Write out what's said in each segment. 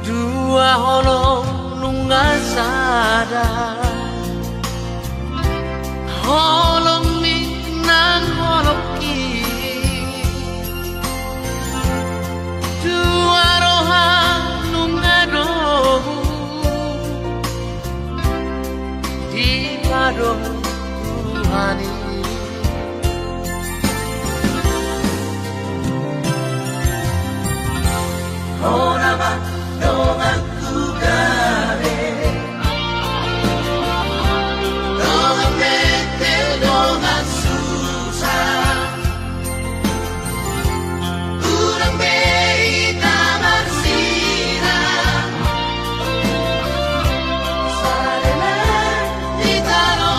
dua hono nunga sada holong mi nang holok ki dua roha nunga dohu di pado Tuhani ora ba dongan ku gare dongan mete dongan susah kurang beita marsina sarena ditano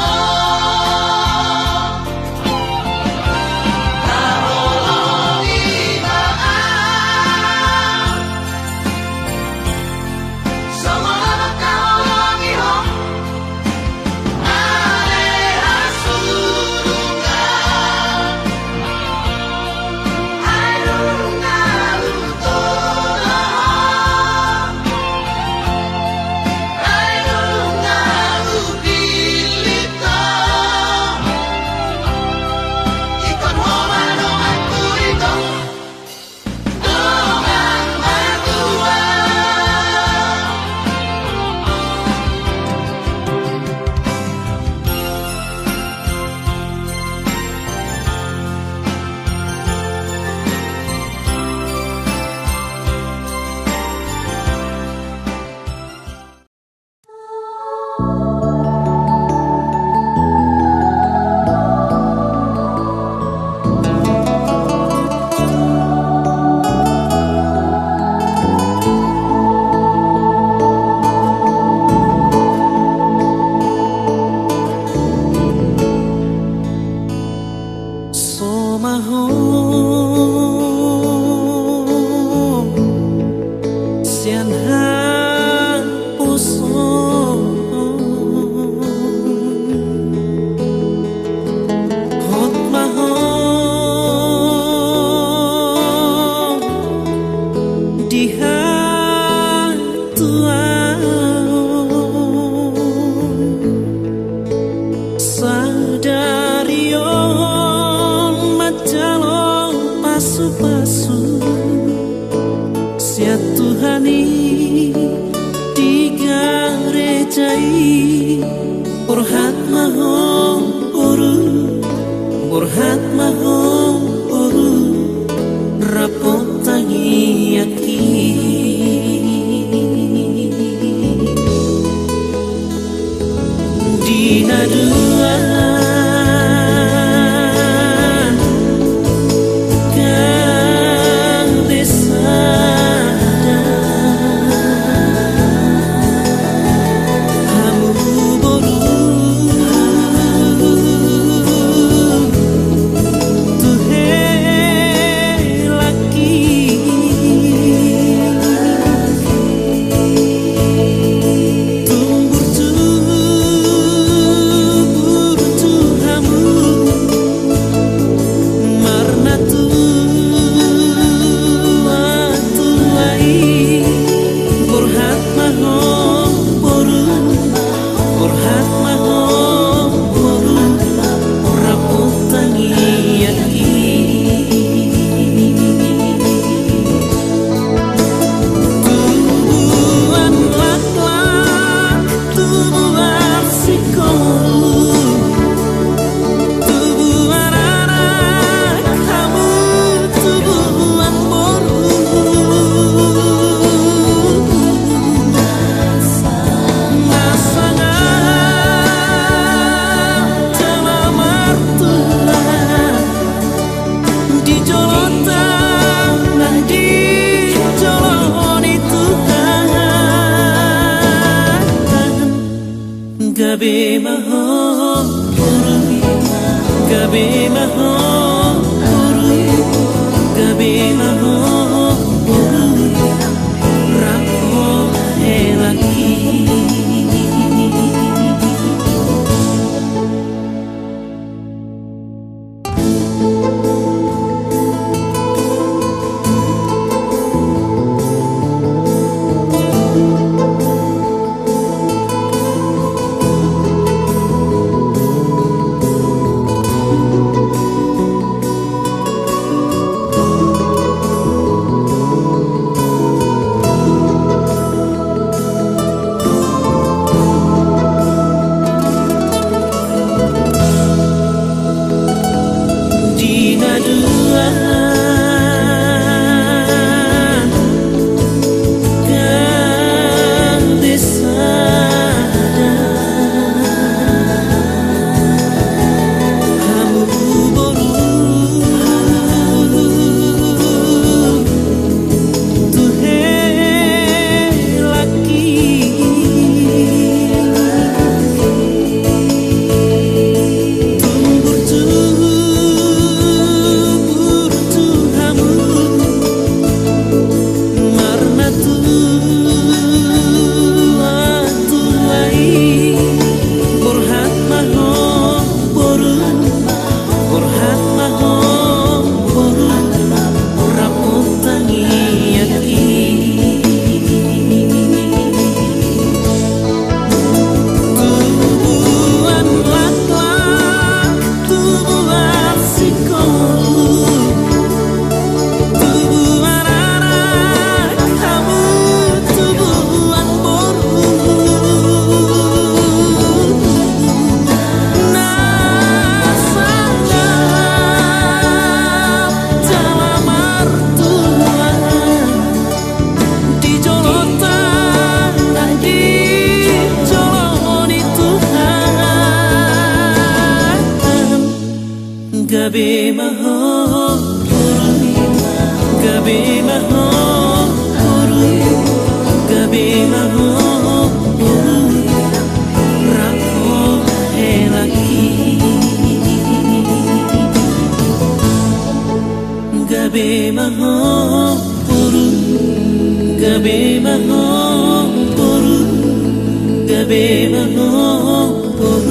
gabe mahopon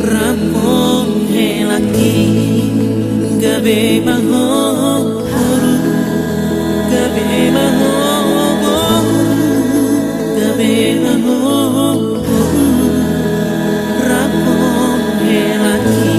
rapon helaki gabe mahopon gabe mahopon gabe mahopon rapon helaki.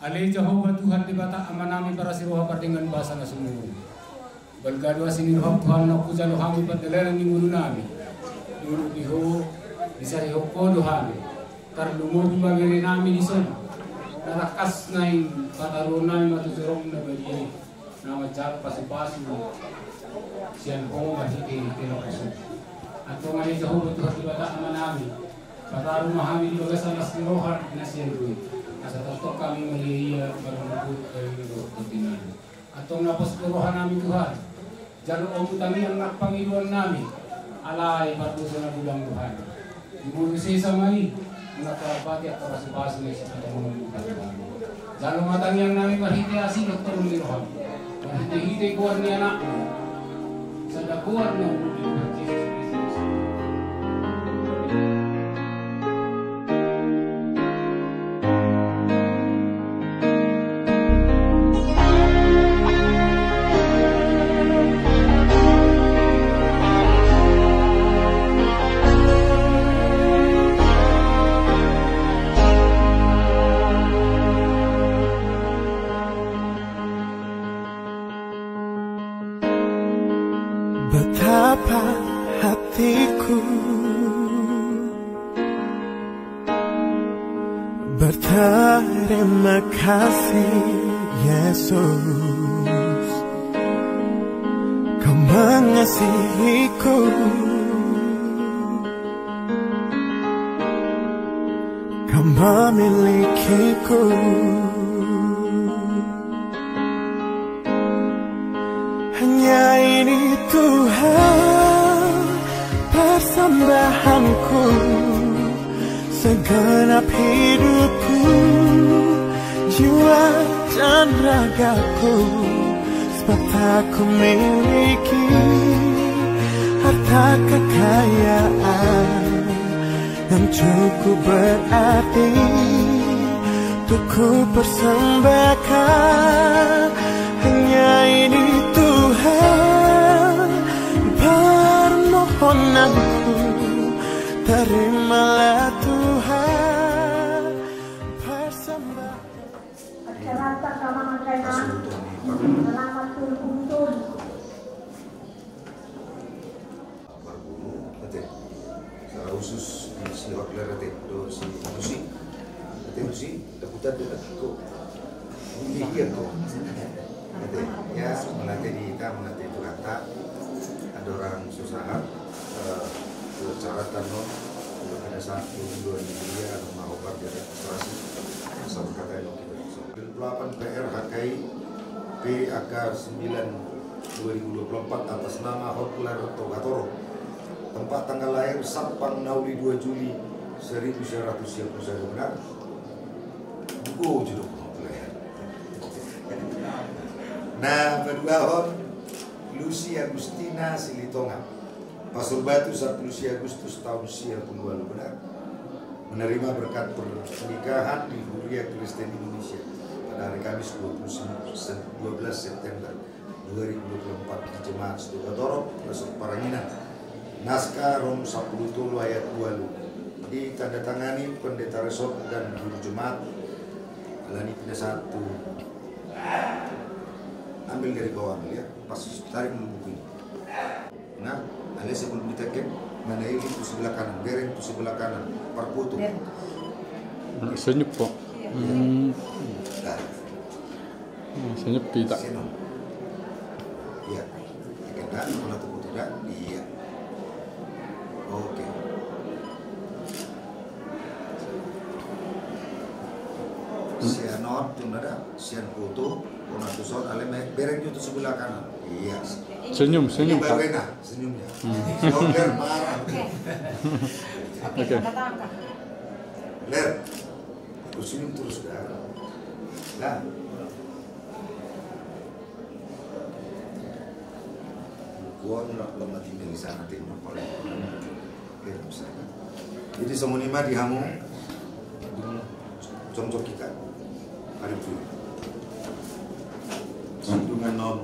Alai Jehovah Tuhan di bata amanami para siroha dengan bahasa na semua. Balgadwa siniroha Tuhan na kujalo hami padalan ni mulu nami. Yuru biho bisa hiho kodo hami. Tarlumo bimagiri nami di sana. Narakas na yung kataroon namin matutulong na bali. Na majal pasu-pasu. Siyan ko mahiti na pasu. At kung alai Jehovah Tuhan di bata amanami. Patarong mahami di bagas alas siroha na siyan duit. Asa tato kami melihat berlutut ketinan. Atong napaspuluhan namin Tuhan. Jalo omutami ang nakpangiluan namin. Alay patuso na bulang Tuhan. Dimulisi sa may nakarapati at karasibasi na sa katong mga Tuhan. Jalo matangyang namin mahiti asin at tulong ni Tuhan. Mahiti-hiti kuwan ni anak mo. Sa dakuan ng Tuhan Jesus Christ. Betapa hatiku berterima kasih Yesus, Kau mengasihiku, Kau memilikiku. Hanya ini Tuhan persembahanku, segenap hidupku, jiwa dan ragaku, sebab tak ku miliki harta kekayaan yang cukup berarti untuk ku persembahkan. Hanya ini Tuhan permohonanku, terimalah Tuhan persembahan. Asyarata kama mangkainan selamat turun. Secara khusus di Siloak Lerate do si Musi, Musi, dakutan tu aku, dia tu. Ya, melatih kita, melatih itu kata ada orang susah cara tanam ada satu dua dia atau mau kerja administrasi asal kata yang kita 8 PRHKI PAK 9/2024 atas nama Hotler Togatoro, tempat tanggal lahir Sampang Nauli 2 Juli 1991 benar. Buku judul nah, Peduahon Lucy Agustina Silitonga, Pasur Batu 1 Agustus tahun 92 benar, menerima berkat pernikahan di Huria Kristen Indonesia pada hari Kamis 12 September 2024 di Jemaat Togatoro, Resort Paranginan. Naskah Rom 10 Tulu ayat 2 ditandatangani pendeta resort dan guru jemaat. Alani pindah 1 ambil dari bawah ya, pas tarik buku ini. Nah, alias sebelum ditekan, mana ini itu sebelah kanan, bereng itu sebelah kanan, parputu. Senyap po. Senyap kita. Iya, tidak, kalau tubuh tidak, iya. Oke. Siap. anot yang ada sian foto kona tusot ale bereng itu sebelah kanan. Iya. Senyum, senyum, Pak. Bagaimana senyumnya? Ler marah. Oke. Ler. Terus senyum terus dah. Lah. Gua nak lemah tinggal di sana tengok paling. Jadi semunima dihamu contoh kita hari itu sindungan nom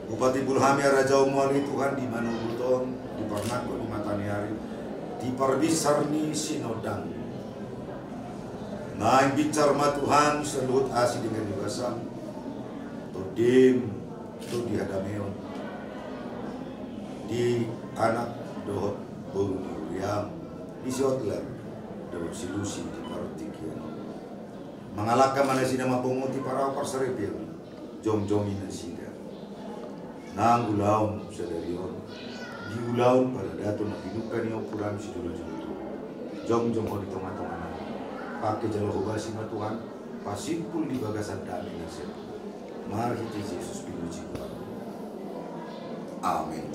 Bupati Bulhamia Raja Umwali Tuhan di Manubuton di Parnako di Mataniari di Parbisarni Sinodang naik bicar ma Tuhan selut asi dengan dibasam todim tu dihadameon di anak dohot bolu yang di Scotland dapat silusi di Partikian mengalahkan mana sida mapunguti para parsarepian jom-jomi na sida nang ulaun sadarion di ulaun pada dato na pinukan niya ukuran si dulu-dulu jom-jom ho di tengah-tengah pakai jalo hubasi na Tuhan pasimpul di bagasan dami na siya mari kita Yesus pinuji amin.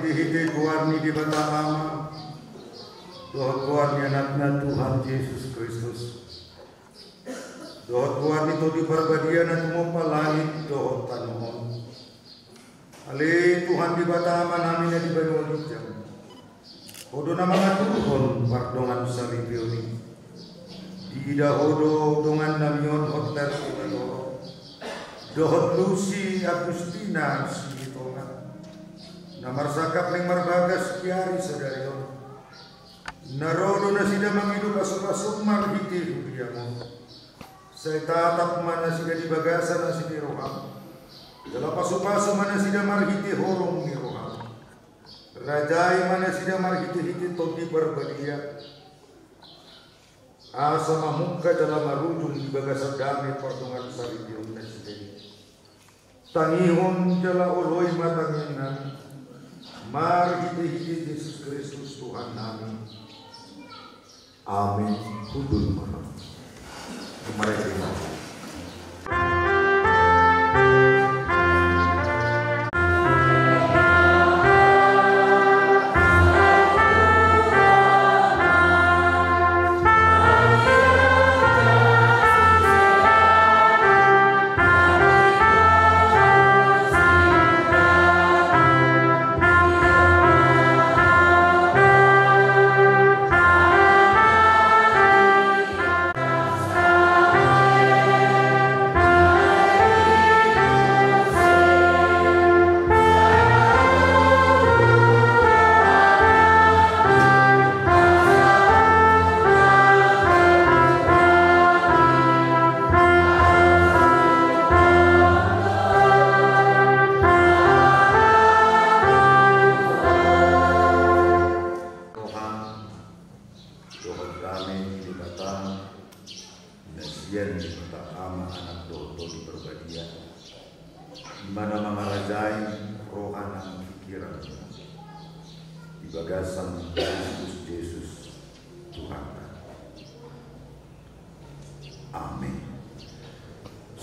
Hiti kuarni di Batama dohot kuarni anakna Tuhan Yesus Kristus dohot kuarni to di perbadian at langit dohot tanuhon ale Tuhan di Batama namin na di Banualijam hodo na mga tuhon pardongan sa ripioni di dahodo dongan namion hotel ito dohot Lucy Agustina Namar sakap ning marbagas kiari sadarion narodo na sida mangidu pasok-pasok marhiti dia mo sa tatap mana sida di bagasan na sida roham dala pasok-pasok mana sida marhiti horong ni roham rajai mana sida marhiti-hiti to di berbadia asa mamukka dalam marujung di bagasan damai pardongan saridion na sida tangihon jala oloy matanginan mari kita Yesus Kristus Tuhan kami. Amin. Kudus maha. Mari kita.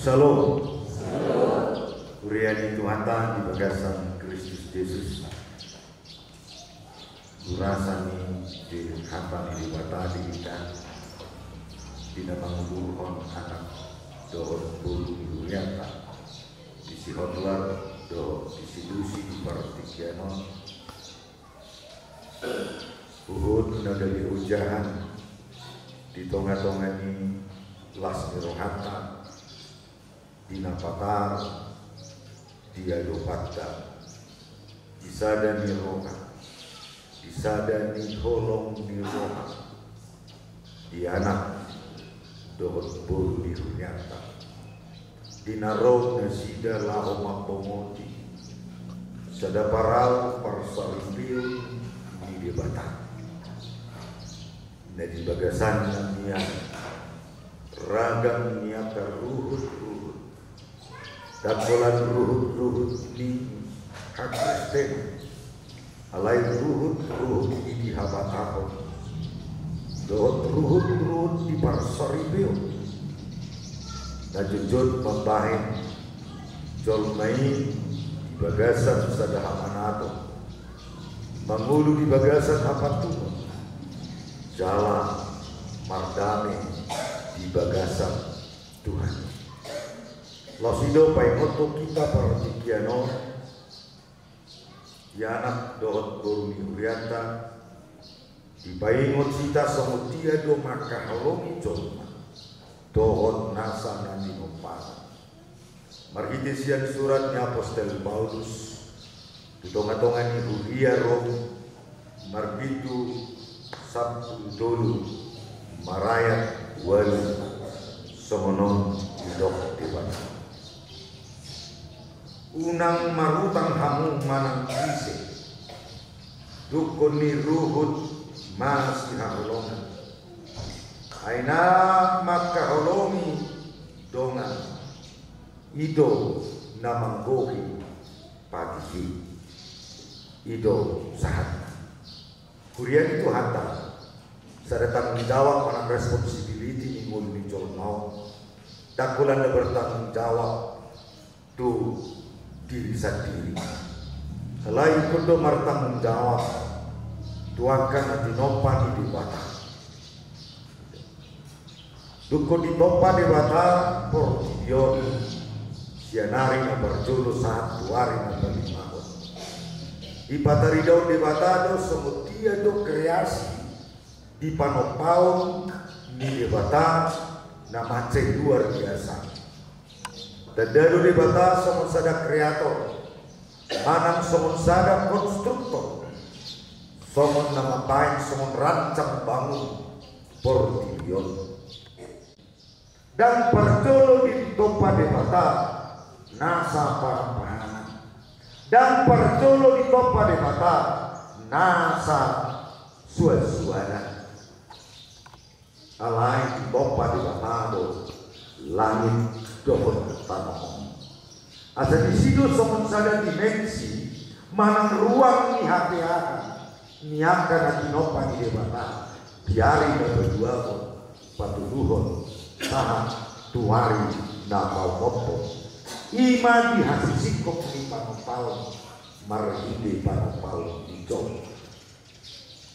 Shalom. Uriani Tuhan di bagasan Kristus Yesus. Durasani di hatan di bata di kita. Dina manguluhon anak dohon bulu nyata. Di sihotlar dohon di sidusi di partikianon. Uhud nadali ujahan di tonga-tongani las mirohata. Dina patar dia yopata isada miroha disadani holong di roha di anak dohot bolu di hunyata dinarau nasida lao mapomoti sada paral parsaripiu di debata na di bagasan niya ragam niya ruhut-ruhut dakolan ruhut-ruhut ni Kristen alai ruhut-ruhut di habatahon dohot ruhut-ruhut di parsaripiu na jujud membahin jolmai di bagasan sada hamanato mangulu di bagasan hapatuno jalan mardame di bagasan Tuhan losido paimoto kita para tikiano yanak dohot boruni uriata di paingot sita somutia do maka halomi jolma dohot nasa nani opana marhitisian suratnya Apostel Paulus tutonga-tongani huria rom marbitu sabtu dolu marayat walu somonon idok debata unang marutang hamu manang kise dukoni ruhut masih haholongan aina maka holomi dongan ido namanggohi pagi ido sahat kurian itu hantar saya tanggung jawab pada responsibility ingul minjol mau dakulan bertanggung jawab tu diri sendiri selain kudo bertanggung jawab tuakan nanti nopan di bata duko di topa di bata por video sianari na berjulu saat 2 hari na berlimahon ipatari daun di bata do semutia do kreasi di panopaun di bata na macet luar biasa dan dari bata somon sada kreator manang somon sada konstruktor somon nama baik somon rancang bangun portilion dan perjolo di topa di bata nasa parampanan dan perjolo di topa di bata nasa suara-suara alai di topa di bata langit dohon tanah asa di situ somon sada dimensi manang ruang ni hati niakan hati nopa di debata biari dan berdua pun patuduhon tahan tuari nama mopo iman di hati sikop di panopal marhide panopal di jom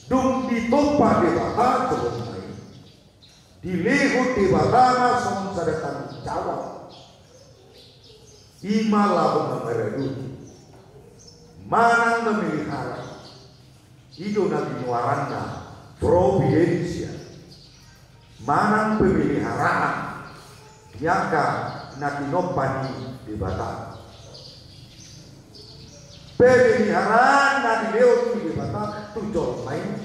dung di topa debata turun di lehut debata somon sada tanggung jawab imalah memereduti manang memelihara hidup nabi nuaranda providensia manang pemeliharaan yaka nabi nopani di bata pemeliharaan nabi lewat di bata tujuh main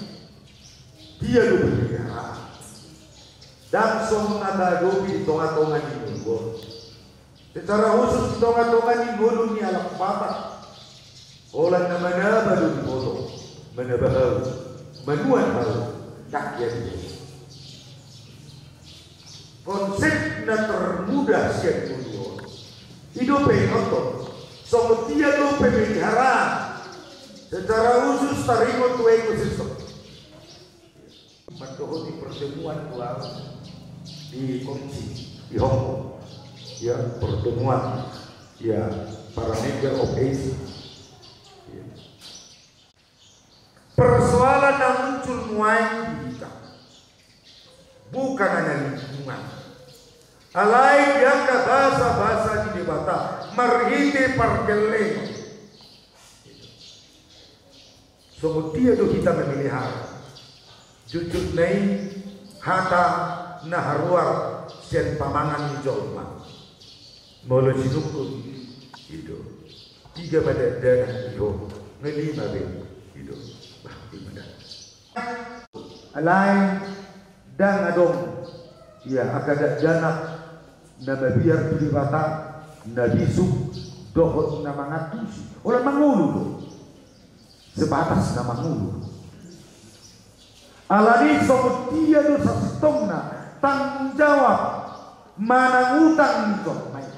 dia lu pemeliharaan dan semua ada dobi di tonga-tonga di minggu secara khusus tonga-tonga di bulu ni alak patah orang nama baru di bulu menabahal menuan hal kakyat konsep na termudah siap bulu hidup pengotor semutia lo pemeliharaan secara khusus taringo tu ekosistem mendohon di pertemuan tuan di komisi di Hong Kong ya pertemuan ya para member of Asia ya. Persoalan yang muncul mulai di kita bukan hanya lingkungan alai diangkat bahasa-bahasa di debata marhite parkeleng semutia itu kita memelihara jujur nai hata naharuar sen pamangan di jolma molo sinukun itu 3 pada dana itu ngelima ben itu Alai dan adong ya akadat janak na biar tu dibata na bisuk dohot na mangatus olah mangulu do sebatas na mangulu alani somut dia do sastongna tanggung jawab manangutang itu mai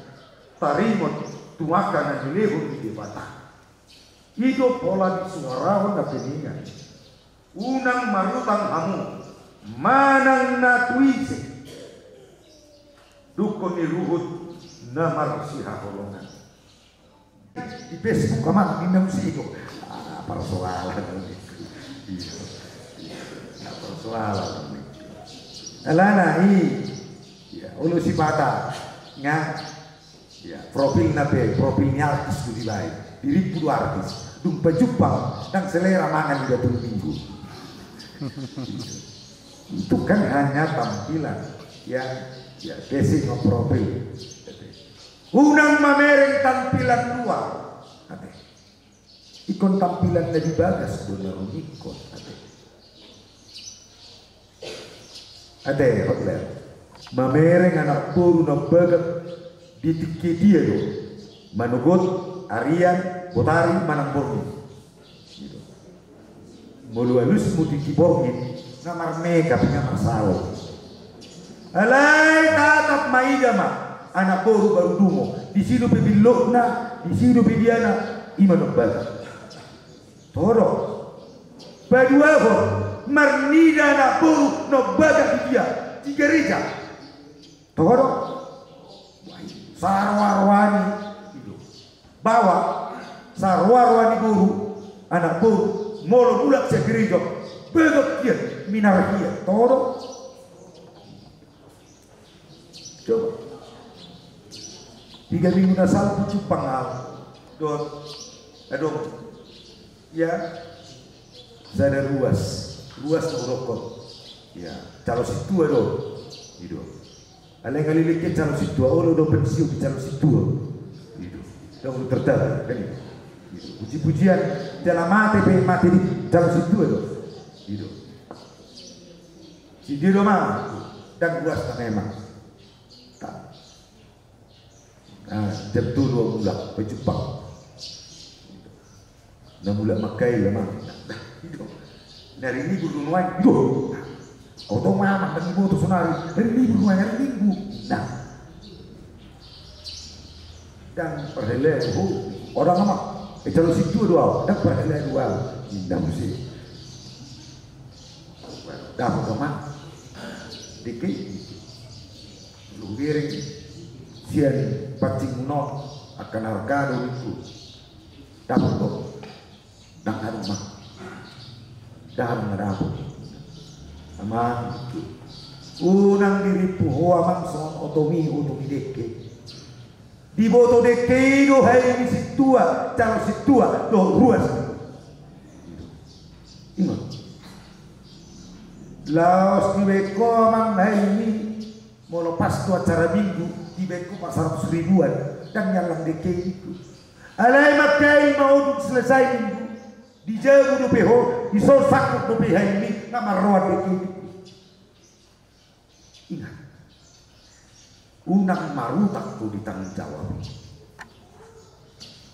tarimot tuakan na dilehun di dibata itu pola di suarawan na peningan unang marutang hamu manang natuise dukon ni ruhut na marusiha holongan di Facebook kaman minum sigo persoalan persoalan alana ya ulu si bata nga ya profil nabe profilnya artis tu dilai diri kudu artis dumpa jupang dan selera mangan 20 minggu itu kan hanya tampilan yang ya casing of profil unang mamereng tampilan luar ikon tampilan na dibagas doon ikon ade hotler mamereng anak puru na bagat ditiki dia do manugot Arian Botari manang borni mulu alus muti kiborngin ngamar mega punya masalah alai tatap maidama anak baru dungo di sini pibilokna di sini pidiana iman baga toro badua ho marnida anak baru no baga dia di gereja toro sarwarwani bawa sarwarwani guru anak baru molo bulak sa gereja begok dia minarkia todo coba 3 minggu na salpu cupang al don adong ya sada ruas na urokot ya calo situ ado itu aleng kali calo situ olo do pensiun calo situ itu dong terdapat kan itu puji-pujian dalam mati di dalam situ itu si dia mah dan luas memang tak jam tu 2 bulan berjumpa dan bulan makai memang dari ini bulu nuai itu auto mama dan ibu tu sonari dari ini bulu nuai hari minggu nah dan perhelai orang amat kalau situ doa, dah perhelai doa, indah musik. Dah berkemah, dikit, lu giring, sian pacing no akan harga itu, dah berkemah, dah rumah, dah merapu, aman, unang diri puho amang son otomi deke. Di boto de keido hai ni situa calo situa do ruas ingat laos di beko mang hai ni mau lepas tu acara minggu di beko 400 ribuan dan nyalang de kei itu alai makai mau selesai minggu di jago do peho di sol sakut do hai ni nama roan de kei ingat unang marutak tu ditanggung jawab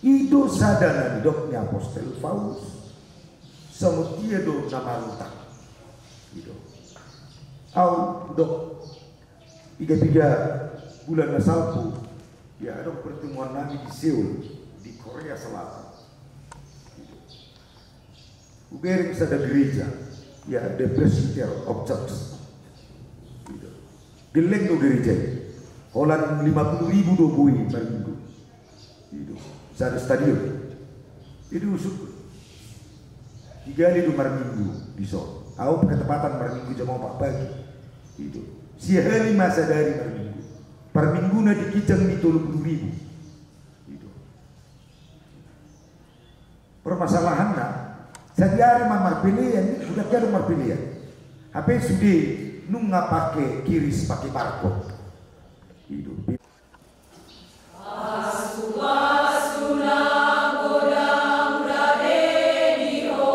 itu sadana hidupnya Apostel Paulus semutia do nama marutak itu au dok 3 bulan salpu ya ada pertemuan kami di Seoul di Korea Selatan ubering sada gereja ya the Presbyter of Church geleng do gereja Holland 50.000 dobui per minggu. Itu satu stadion. Itu usuk 3 kali per minggu di Sol. Aku ketepatan per minggu jam 4 pagi. Itu. Sehari masa dari per minggu. Per minggu na dikicang di 30.000. Itu. Permasalahan na sehari mamar pilihan, udah kira mamar pilihan. HP sudah nungga pakai kiris pakai barcode. Hidup. Asuna godang radenio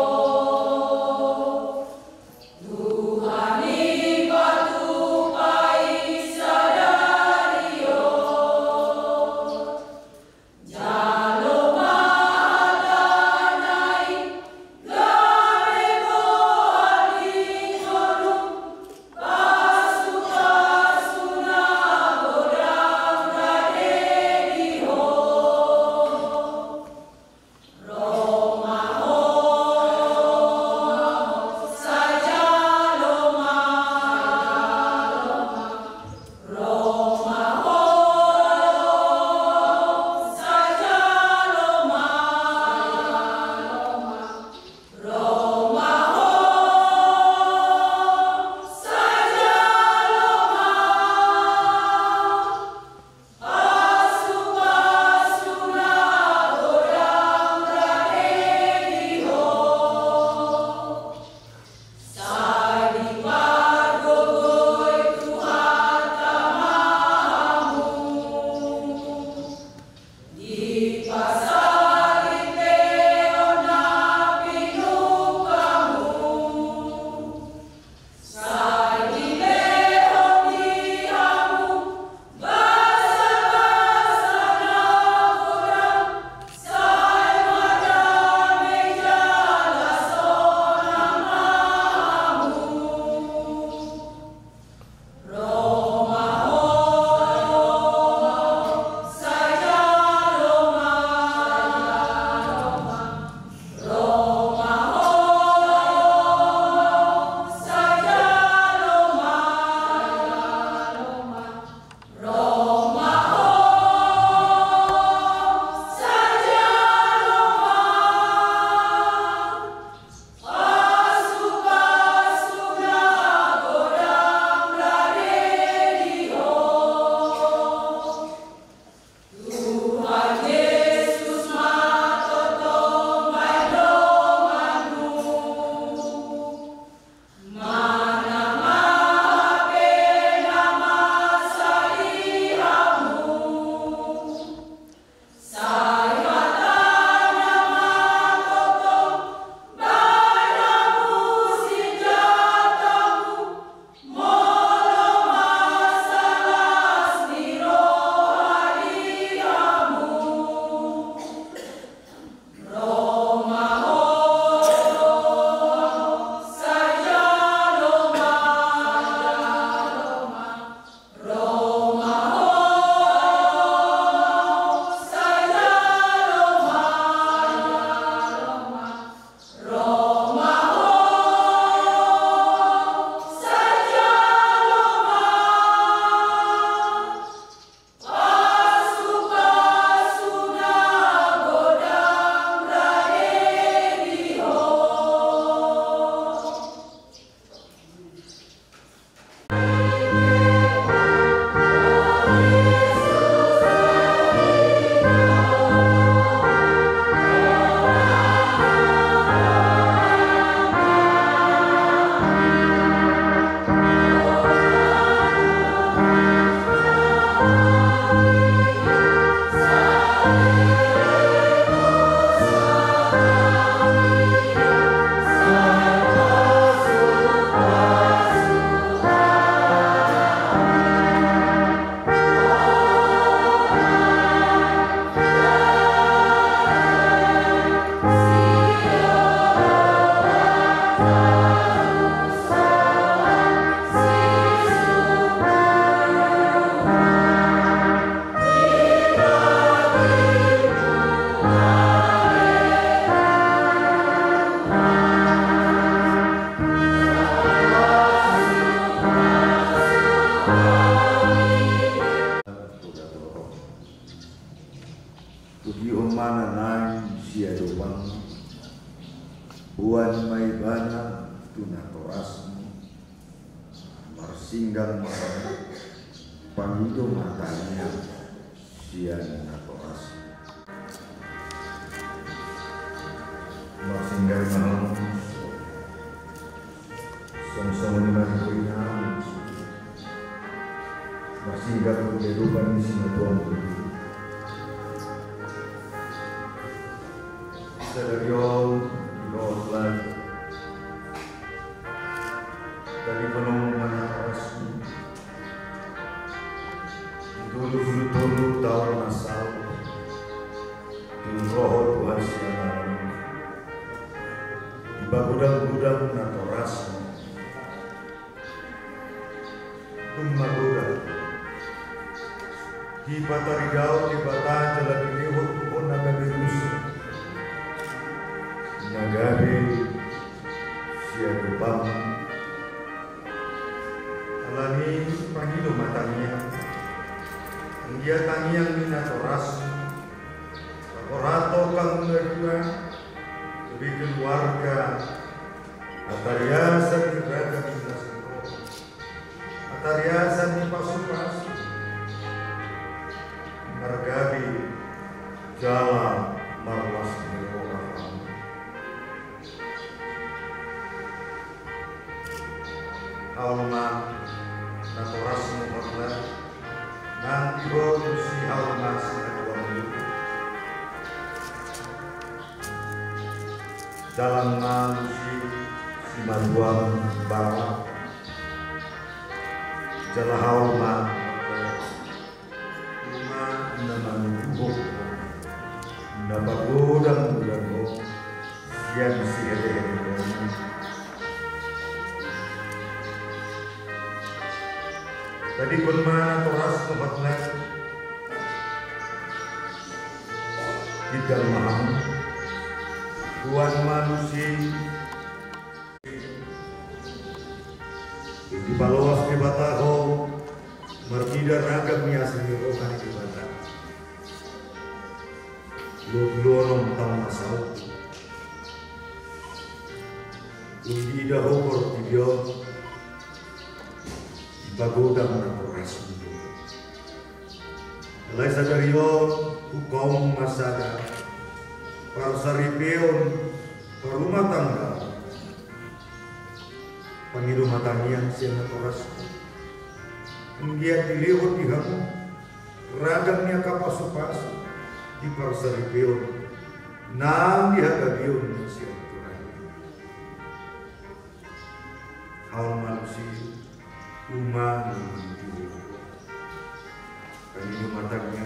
Marsinggang mahal Pangido matanya sian natoras Marsinggang mahal Song-song dengan kuinam Marsinggang kehidupan di sini tuang Sedariong Roslan dari penuh manaras dulu tahun asal roh Tuhan siang bagudang-gudang natoras gudang di Batarigao di Bata jalan ini pun naga dirusuh nagari siagupang alani pangido matanya dia tangiang minatoras orato kang berdua lebih keluarga atariasan di beragam jelas atariasan di pasukan margabi jalan marwas berorang alma natoras muhorlah nanti si alma sinatuang dalam manusia si maduang bawa jalan alma rumah nama nubuh nama gudang yang si hede-hede tadi pun mana toras tempatnya tidak mahal Tuhan manusia di balawas di Bataho merkida ragam asli rokan di Bata lu tang masal lu daho video bagudang natoras Lai sadarion hukum masada parsaripeon perumah tangga pangido matanian siang natoras dia dilewat di hamu ragamnya kapasupas di parsaripeon nang dihagabion siang turai hal manusia Uma kami matanya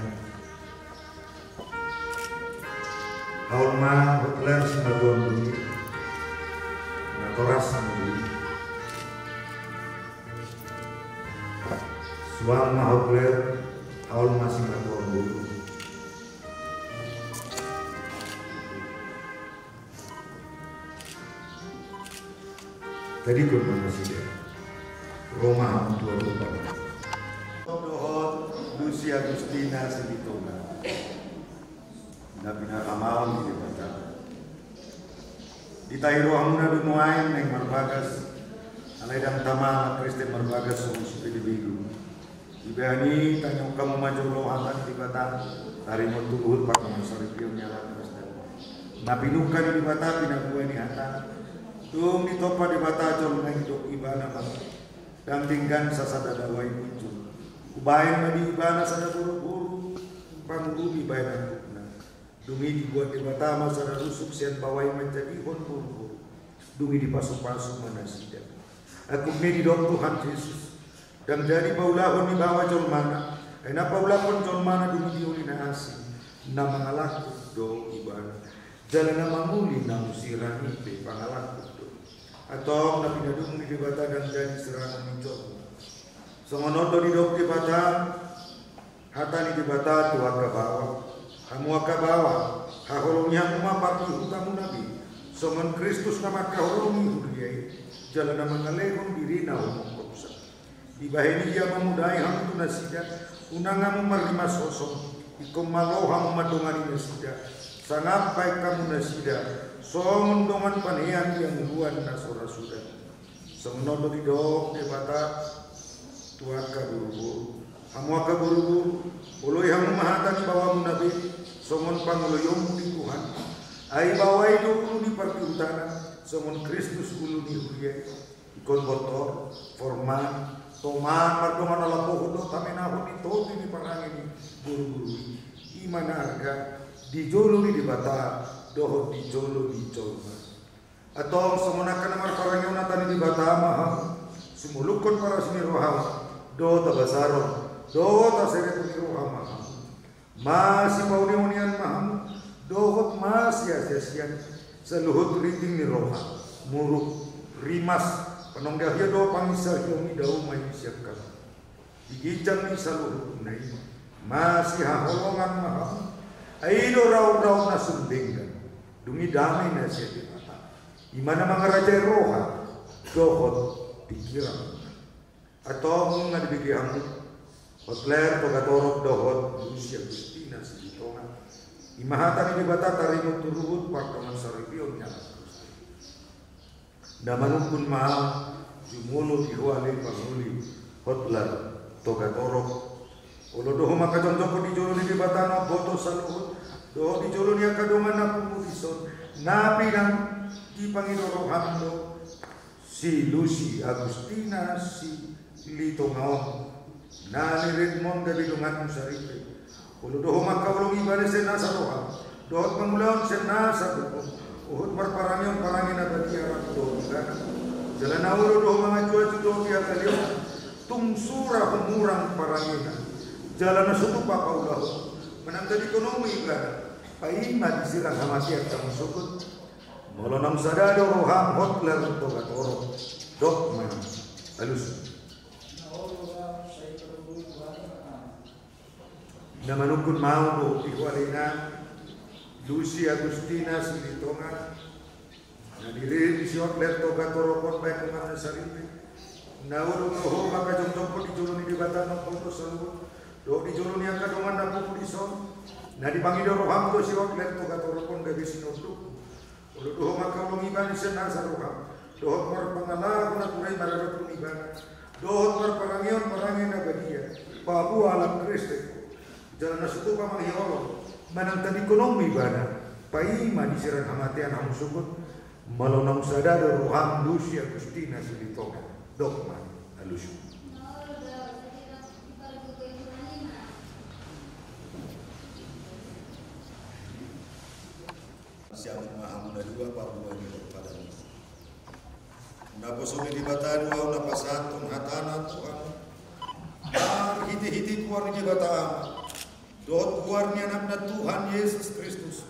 haulma hotler semaduan dulu natoras dulu suama hotler haulma semaduan dulu tadi kurang masih dia Roma tua lupa. Dohot Lucy Agustina Silitonga. Nabi Nakamal di Bata. Di Tairo Amuna Dunuain yang Marbagas. Alaidang Tama Kristen Marbagas sung supi di Bigu. Ibani tanyong kamu maju rohangan di Bata. Tari mo tuluhut pak masaripiyong nyala Kristen. Napinukan di Bata pinabuhay ni Hata. Tung ditopa di Bata jol ng hidup ibana mang. Dampingkan sasada dawai muncul. Ubayan madi ibana sada buru-buru. Panggumi bayan bukna. Dungi dibuat di Batama sada rusuk sian pawai menjadi hon buru-buru. Dungi dipasuk-pasuk manasida. Aku di dom Tuhan Yesus. Dan jadi paulahon di bawah jol mana. Ena paulahon jol mana dungi diulina asing. Nama ngalaku do ibana. Jalan nama muli namu sirani pe pangalaku. Atau nabi nadung di Bata dan jadi serangan muncul. Songonodo di dok di Bata, hatani di Bata tuak ke bawah, kamu ke bawah, haholongnya rumah pati utamu nabi. Songon Kristus nama kaholongi hudiyai, jalan nama ngalehong diri na umum kopsa. Ibahini dia memudai ham tu nasidat, unangamu marima sosok, ikom maloham madongani nasidat, sangapai kamu nasidat. Songon dongan panean yang luan nasora sudah. Semono di dok di Bata tuaka buru-buru hamuaka buru-buru uloi hamu mahatani bawamu nabi songon panguloyomu di Tuhan ai bawai dulu di pertiutana songon Kristus ulu di huye ikon botol forman toman mardoman ala pohodo tamenahu di toti di parangini buru-buru imana harga dijolo di bata doho dijolo di colma atau semonakan amar parangnya tani di bata maham sumulukon para sini roham do tabasaron do taseret ni roham maham masih paunian maham dohot masih asiasian seluhut riting ni roham muruk rimas penong dahya do pangisah yomi dau mai siapkan digijang ni saluhut nai masih haholongan maham aido rau-rau nasundingkan dungi damai nasihat di mata imana mangarajai roha dohot pikiran atau nggak dibagi hamu hotler togatorok dohot Lucia Agustina Silitonga imahatan ini bata tarimut turut partongan saripion nyala namanukun mahal jumulu dihuali panguli hotler togatorok olo doho maka contoh di jolo di batana boto saluhut doho di jolo ni akadongan na pumulison napi nang di pangidoro hamdo si Lucy Agustina si Lito Ngaon nani Redmond dari dungan musaripe ulu doho maka ulung ibane senasa roha dohot pangulaon senasa buko uhut parparangion parangin abadi arak doho gana jalan awuro doho mga cuacu doho biya kaliyo tungsura humurang parangina jalan nasutu papaulah menang dari ekonomi gana paima disirang hamasiat kamu sukut molonang sadado roham hotler togatoro dokman halus namanukun mau do ihualina Lucy Agustina Silitonga nadiri di hotler togatoro kon baik kemana saripi nauru noho maka jomjompo di juluni di batano foto saluhut do di juluni akadongan na pupulison na di pangido roham do si hotler togatoro kon gabi sinoduk ulu doho maka ulung ibani senasa roham dohot mar pangalaku na turay mararatun ibana dohot mar parangion parangin na badia pabu alam Kriste jalan nasutu pamanghiolo manang tadi ekonomi ibana paima disirang hamatian hamu sukut malonang sadado roham Lucy Agustina Silitonga dokman halus siang mahamuna dua Papua di Padang. Naposome di batanu au napasatun hatana Tuhan. Hiti-hiti kuar di batama. Dohot kuarni anakna Tuhan Yesus Kristus.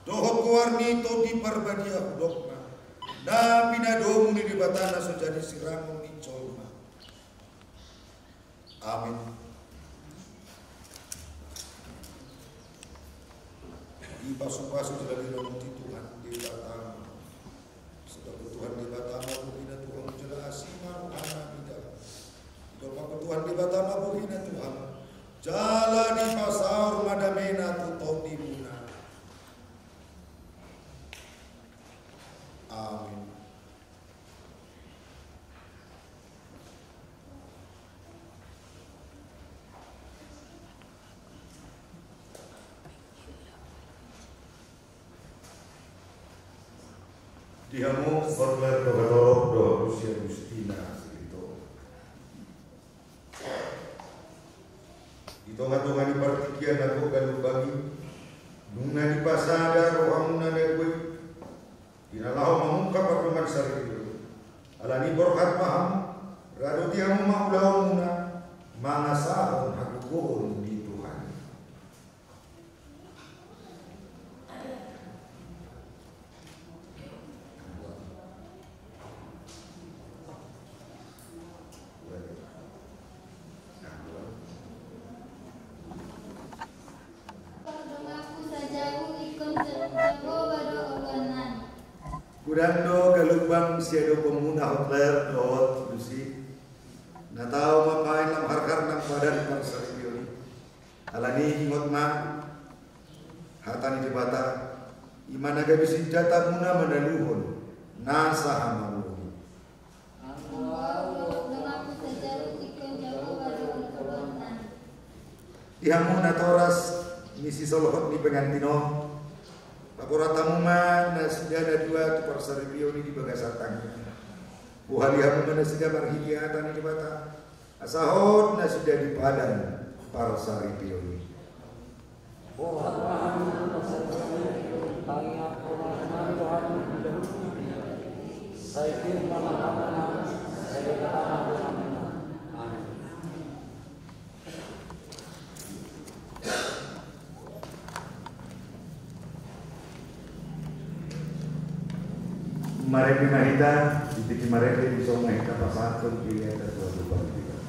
Dohot kuarni to di parbadia dokna. Na pinadomu ni di batana so jadi siramu ni colma. Amin. Di pasu-pasu jadi remuti Tuhan di batama sebab Tuhan di batama buhina Tuhan jela asima ana bida doa Tuhan di batama buhina Tuhan jala di pasar madamena tutau di buna amin. Dihamu formulir togatorok do Lucy Agustina Silito. Itonga-tonga di partikian aku galu bagi nunga di pasada rohamuna negwe dinalahu mengungkap pertemuan sari itu alani borhat paham rado dihamu maulaumuna mangasahon hakukun di Tuhan. Kudando galubang siado pemuna hotler dohot Lucy natau makain lam harkar nang padan parsari bioni alani ingot ma hatani di bata imana gabi senjata muna manaluhun nasa hamamu Ihamu natoras misi solohot ni pengantino. Lapora tamuman na sidana dua tu parsaripio ni di bagasatang. Buhali hamu mana sida marhidiatan ni bata. Asahot na sudah di padang parsaripio ni. Mereka mahita, titik mereka bisa mahita pasal dia ada suatu pertigaan.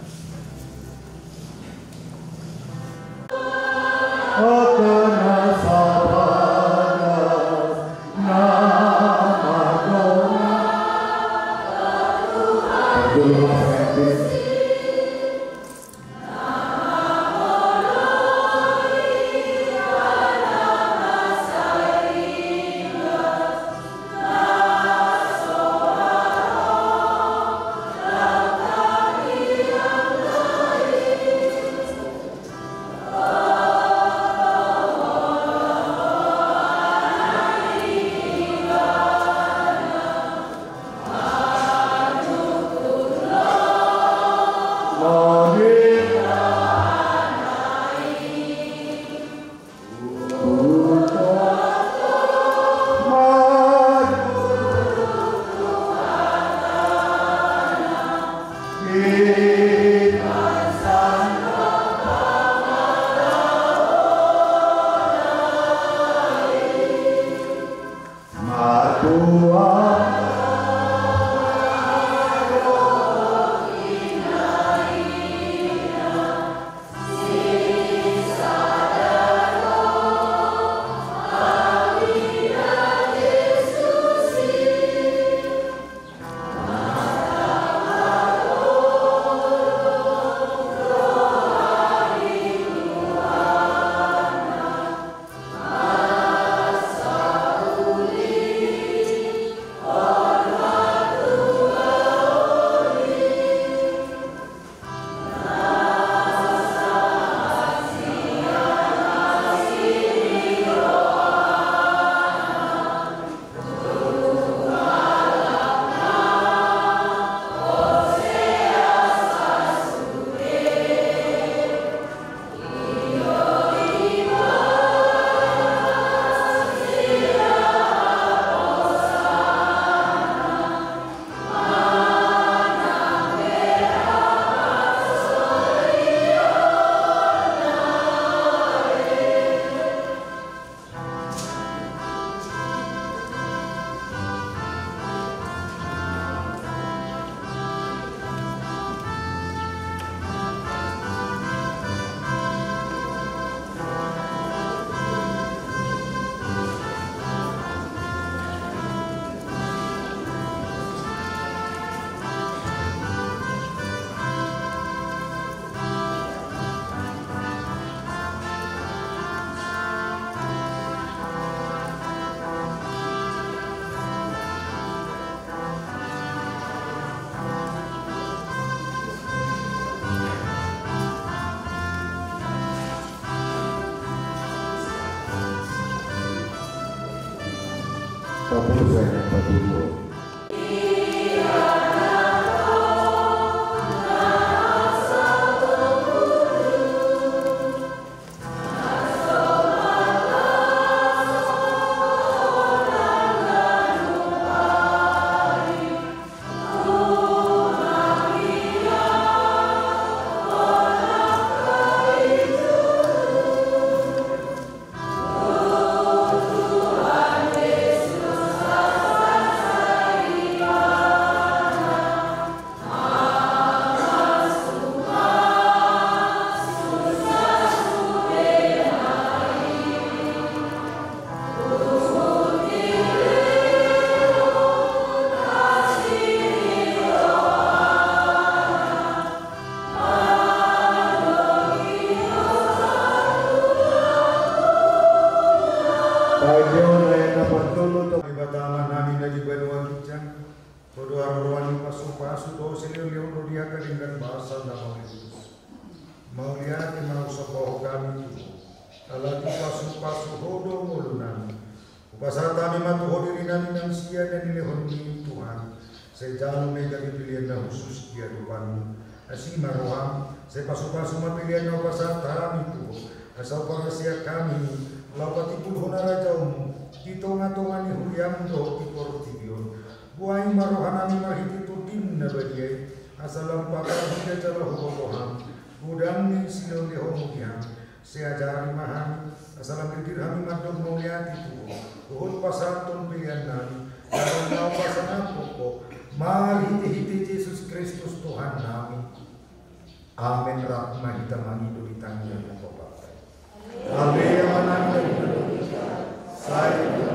Mauliati mau sopoh kami ala pasu hodo mulunan upasata kami matu hodirinami nang sia dan ilehon Tuhan sejauh mega pilihan na khusus dia Tuhan asima roham sepasu-pasu mapilihan na upasata kami tu asal para sia kami lapati pulhon arajaum titonga-tonga ni huliam do iportibion buai marohanami mahiti tudin na badiay asalam pakar hingga jala hukokoham budang ni silong di homogiam seajari mahami asalam dirhami madong muliati tu uhud pasatun pilihan nami dalam nau pasana pokok mal hiti-hiti Yesus Kristus Tuhan nami amin rahmah hitamani do ditangnya Bapak amin amanami saya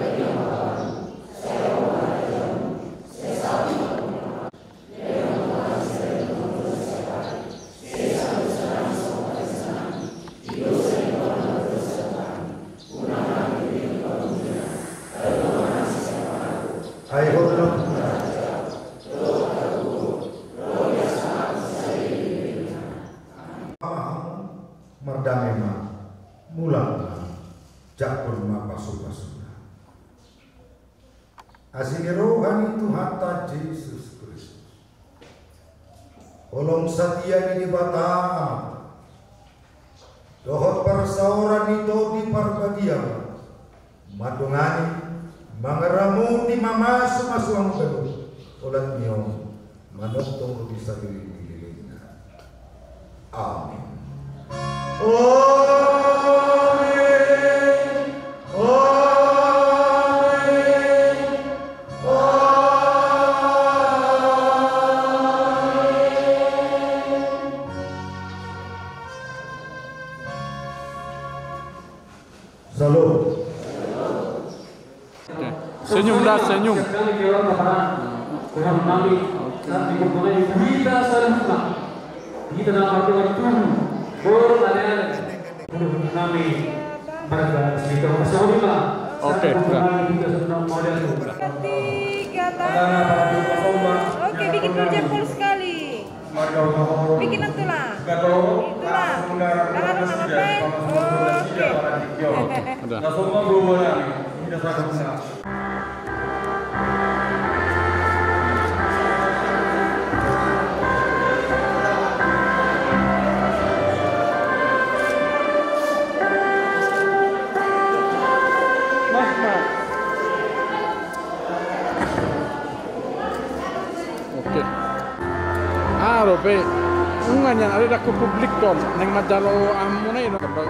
merdamema mulana jakul ma pasu-pasuna asini rohani Tuhan ta Yesus Kristus olong setia di bata dohot persauran itu di parpadiam madungani mangaramu di mamasu masuang kedua olat miong manok tong bisa diri-dirinya amin. Salam. Senyum dah, senyum. Tuhan kami saat dikumpulan kita selanjutnya kita dalam arti waktu berada kami pada sedikit bersama. Oke. Ketiga tangan. Oke, bikin project full sekali. Bikin itulah. Itulah. Tangan nama pen. Oke. Ada. Oke. Robe, ungan yang ada ku publik dong, neng majalo amune itu. Oke.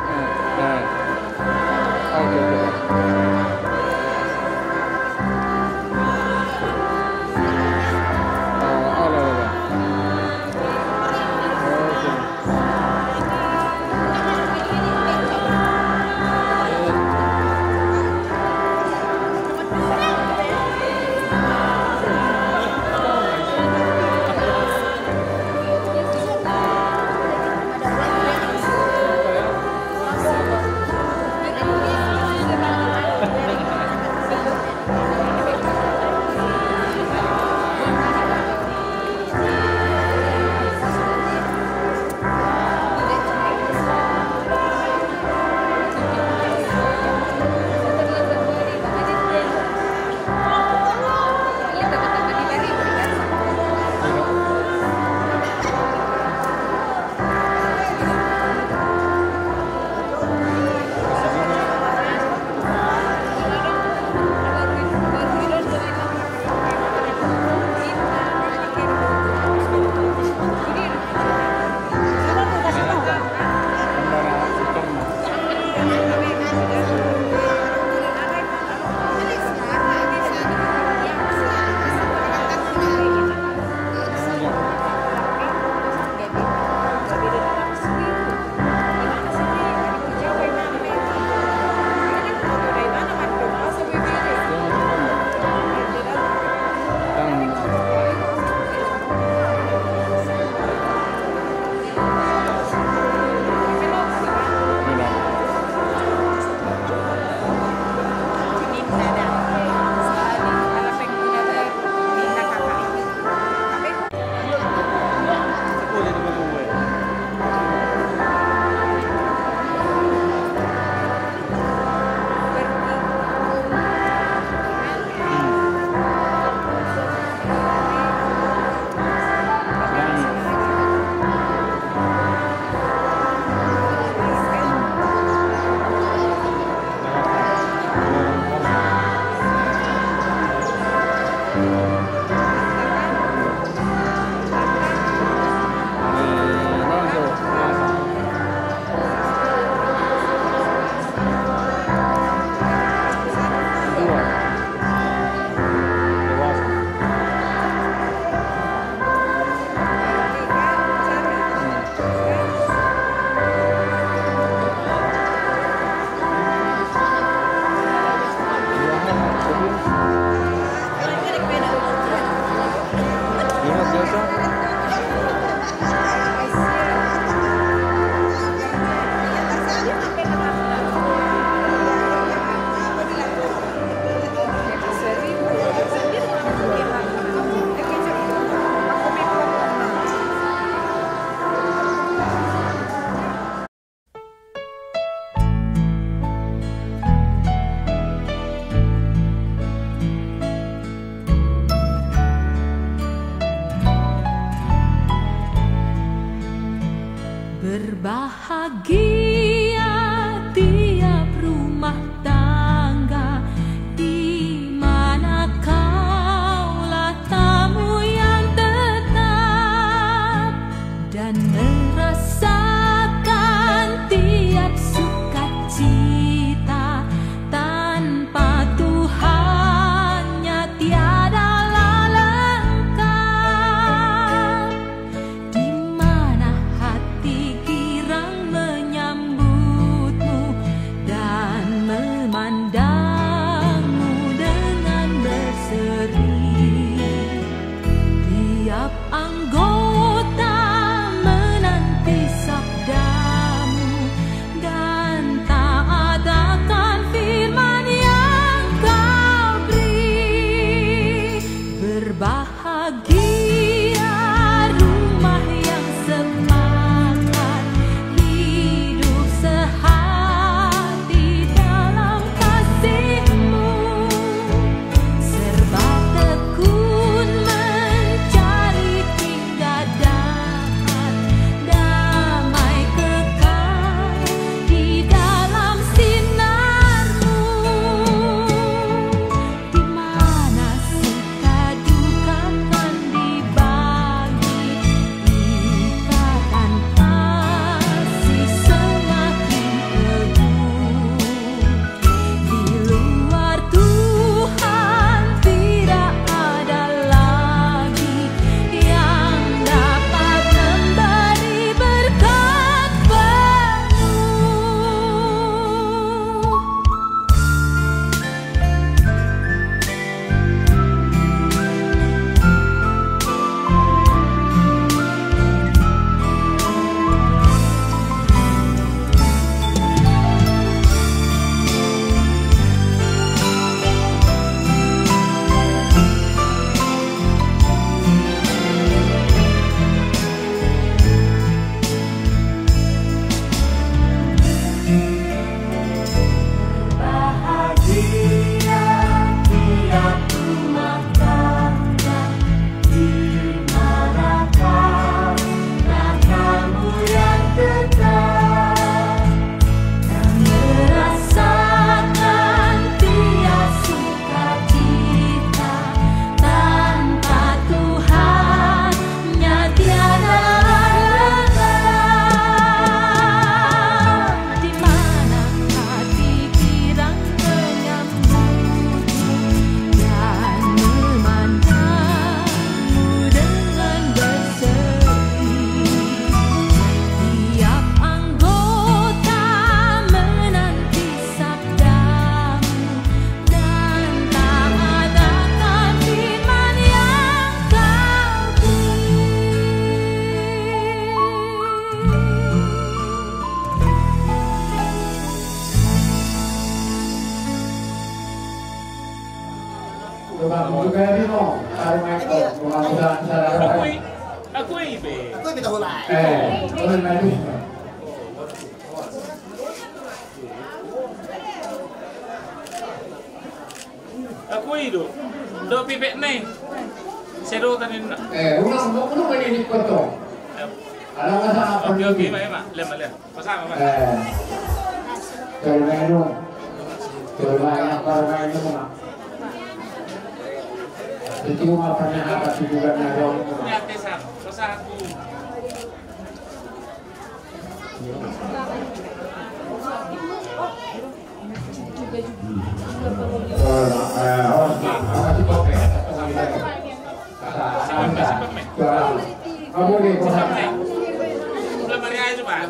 Berbahagia tiap rumah tangga di mana kaulah tamu yang tetap dan merasakan tiap sukacita tanpa Tuhannya tiadalah lengkap. Di mana hati girang menyambutmu dan memandangmu dengan berseri. Tiap anggota menanti sabdamu dan taat akan firman yang kau beri. Berbahagia rumah yang sepakat, hidup sehati dalam kasih-Mu, serba tekun mencari hingga dapat damai kekal di dalam sinar-Mu. Di mana suka duka kan dibagi, ikatan kasih semakin teguh. Di luar Tuhan tidak ada lagi yang dapat memberi berkat penuh. Bahagia tiap rumah tangga di mana kaulah tamu yang tetap dan merasakan tiap sukacita tanpa Tuhannya tiada lengkap. Di mana hati girang menyambutmu dan memandangmu dengan berseri. Tiap anggota menanti sabdamu dan taat akan firman yang kau Aku ibe. Aku minta hulai. Aku itu. Do pipek nih. Seru tadi nak. Ulang ini potong. Alam masa apa? Oke, mak. Lem. Pasang mak. Coba ini mak. Itu pernah apa juga nadong. Nyate sak. Pasang aku. Kamu di Belum hari aja, Pak.